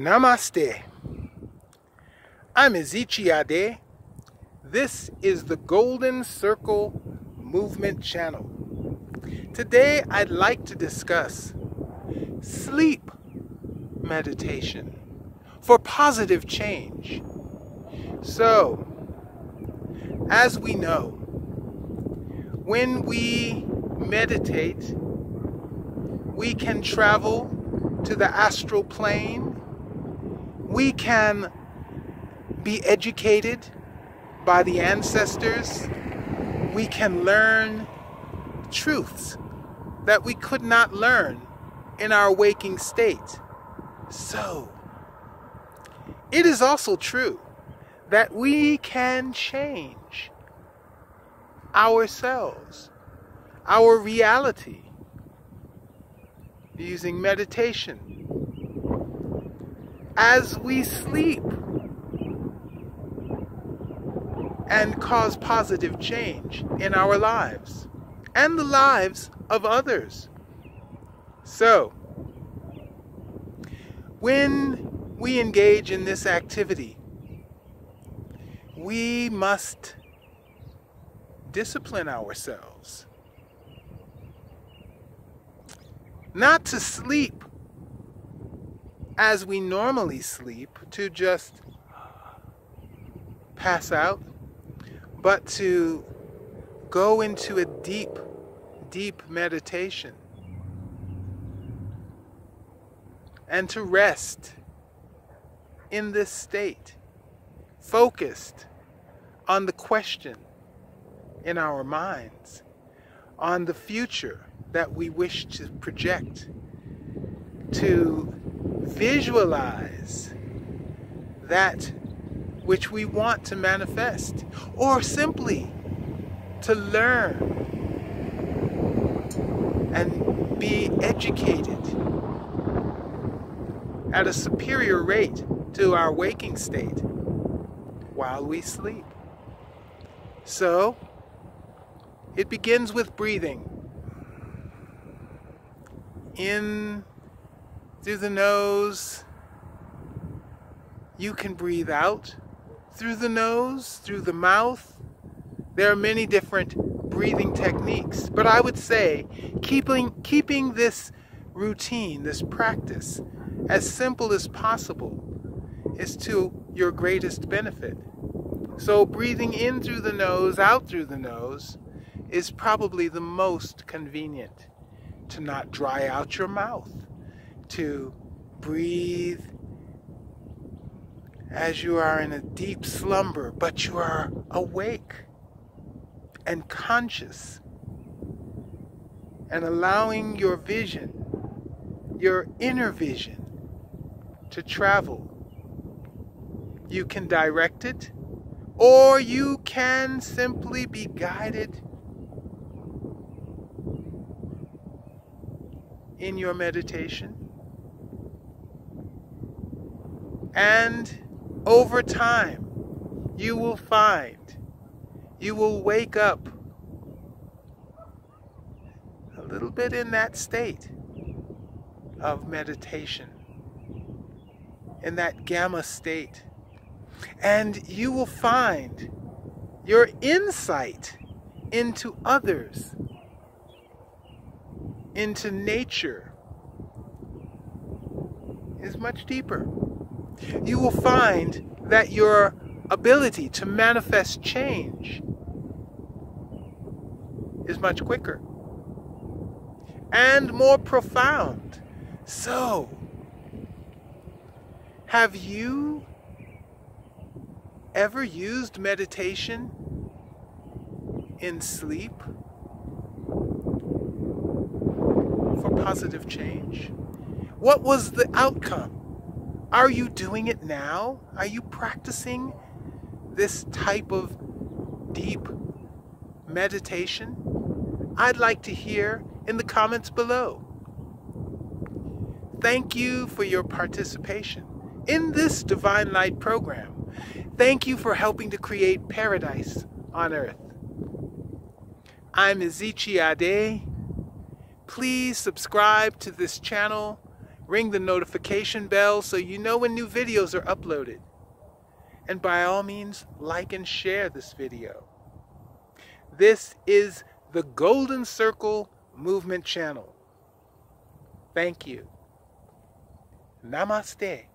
Namaste. I'm Ezechi Ade. This is the Golden Circle Movement channel. Today I'd like to discuss sleep meditation for positive change. So, as we know, when we meditate, we can travel to the astral plane. We can be educated by the ancestors. We can learn truths that we could not learn in our waking state. So, it is also true that we can change ourselves, our reality, using meditation. As we sleep and cause positive change in our lives and the lives of others. So, when we engage in this activity, we must discipline ourselves not to sleep as we normally sleep, to just pass out, but to go into a deep meditation and to rest in this state, focused on the question in our minds, on the future that we wish to project, to visualize that which we want to manifest, or simply to learn and be educated at a superior rate to our waking state while we sleep. So, it begins with breathing. In through the nose. You can breathe out through the nose, through the mouth. There are many different breathing techniques, but I would say keeping this routine, this practice, as simple as possible is to your greatest benefit. So breathing in through the nose, out through the nose, is probably the most convenient, to not dry out your mouth, to breathe as you are in a deep slumber, but you are awake and conscious, and allowing your vision, your inner vision, to travel. You can direct it, or you can simply be guided in your meditation. And over time, you will find, you will wake up a little bit in that state of meditation, in that gamma state. And you will find your insight into others, into nature, is much deeper. You will find that your ability to manifest change is much quicker and more profound. So, have you ever used meditation in sleep for positive change? What was the outcome? Are you doing it now? Are you practicing this type of deep meditation? I'd like to hear in the comments below. Thank you for your participation in this Divine Light program. Thank you for helping to create paradise on earth. I'm Ezechi Ade. Please subscribe to this channel, ring the notification bell so you know when new videos are uploaded. And by all means, like and share this video. This is the Golden Circle Movement channel. Thank you. Namaste.